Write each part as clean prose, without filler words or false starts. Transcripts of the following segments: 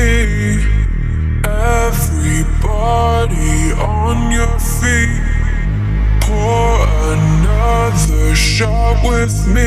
me. Everybody on your feet. Pour another shot with me.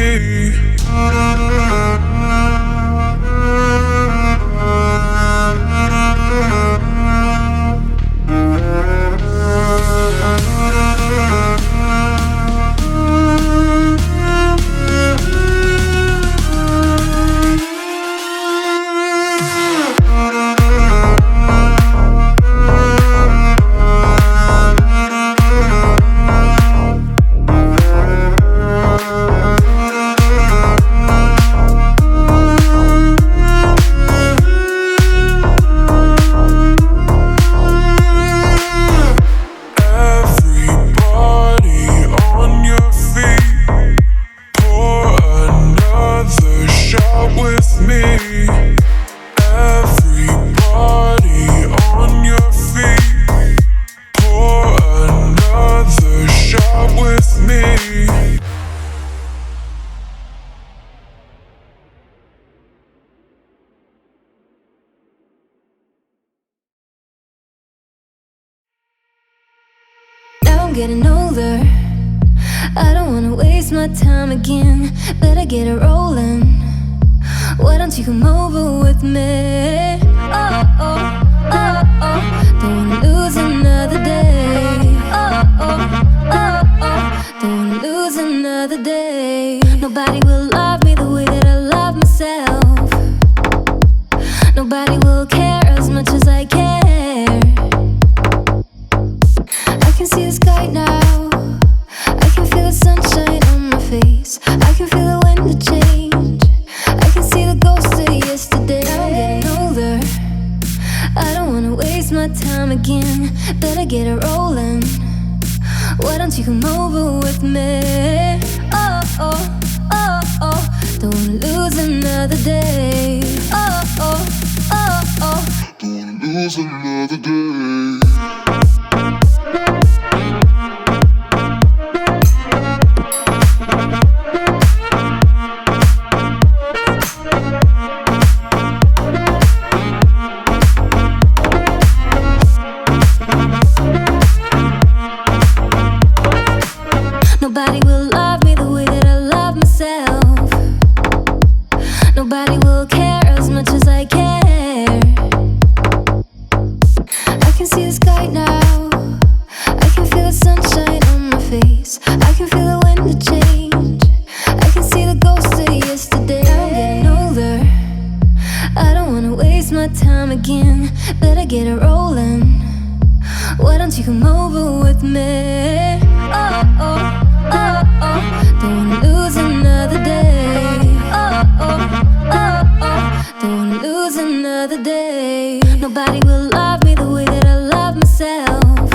I'm getting older, I don't wanna waste my time again. Better get it rolling. Why don't you come over with me? Oh, oh, oh, oh. Don't wanna lose another day. Oh, oh, oh, oh. Don't wanna lose another day. Nobody will love me the way that I love myself. Nobody will care as much as I care. I can see the sky now. I can feel the sunshine on my face. I can feel the wind change. I can see the ghost of yesterday. I'm getting older, I don't wanna waste my time again. Better get it rolling. Why don't you come over with me? Oh, oh, oh, oh. Don't wanna lose another day. Oh, oh, oh, oh. Don't wanna lose another day. Nobody will love me the way that I love myself. Nobody will care as much as I care. I can see the sky now. I can feel the sunshine on my face. I can feel the wind change. I can see the ghost of yesterday. I'm getting older, I don't wanna waste my time again. Better get it rolling. Why don't you come over with me? Oh, oh, oh, oh. Don't wanna lose another day. Oh, oh, oh, oh. Don't wanna lose another day. Nobody will love me the way that I love myself.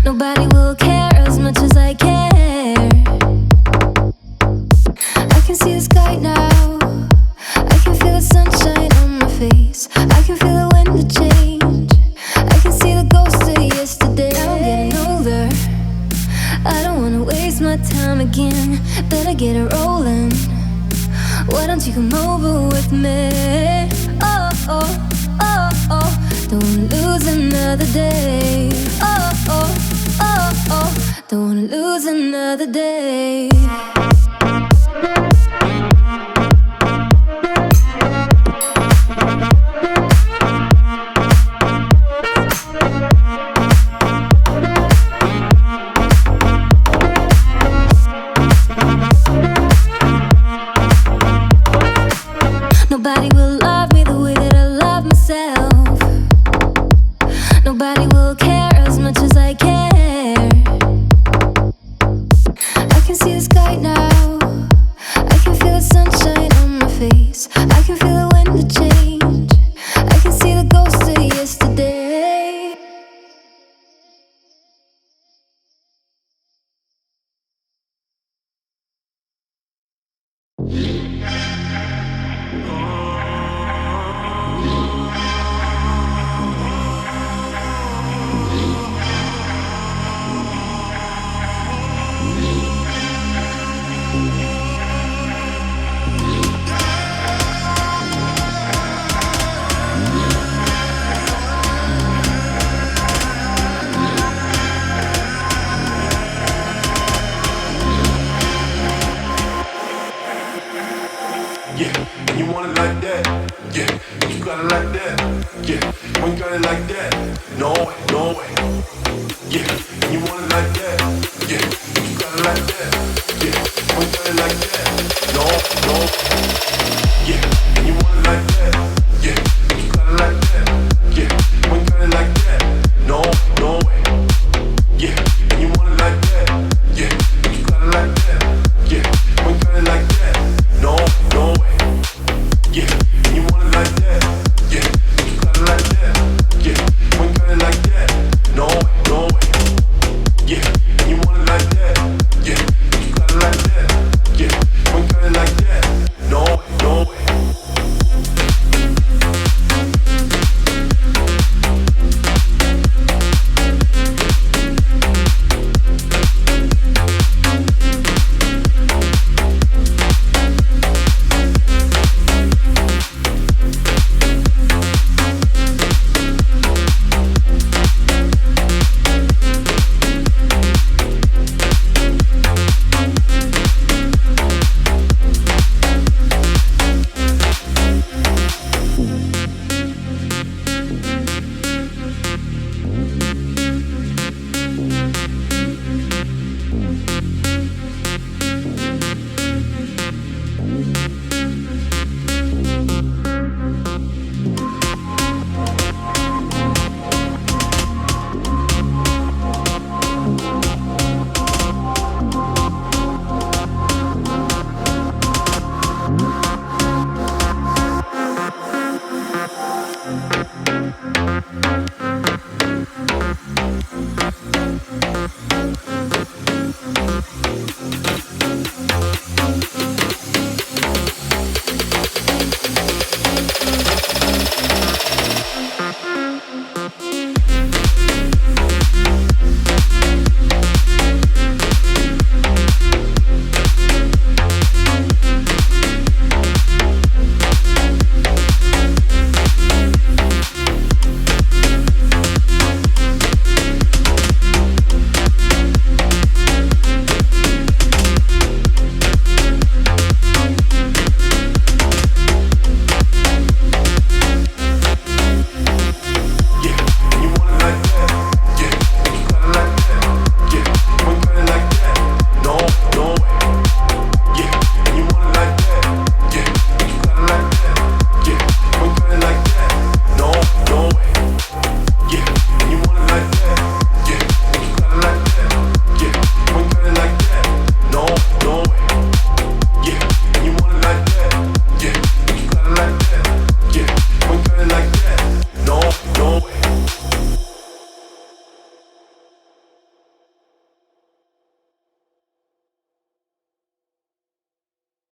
Nobody will care as much as I care. I can see the sky now. I can feel the sunshine on my face. I can feel the wind change. I can see the ghost of yesterday. I'm getting older, I don't wanna waste my time again. Better get it rolling. Why don't you come over with me? Oh, oh, oh, oh. Don't wanna lose another day. Oh, oh, oh, oh. Don't wanna lose another day. Nobody will love me the way that I love myself. Nobody will care as much as I care. I can see the sky now. that. Yeah, you ain't got it like that. No way, no way. Yeah, and you want it like that. Yeah, you got it like that. Yeah, you ain't got it like that. No, no. Yeah, and you want it like that. Yeah, you got it like that. Yeah, you ain't got it like that. No, no way. Yeah, and you want it like that. Yeah, you got it like that. Yeah, you ain't got it like that. No, no way. Yeah, and you want it like that. Yeah, you got it like that. Yeah, you ain't got it like that. No way, no way. Yeah, and you want it like that. Yeah, you got it like that. Yeah, you ain't got it like that. No way, no way.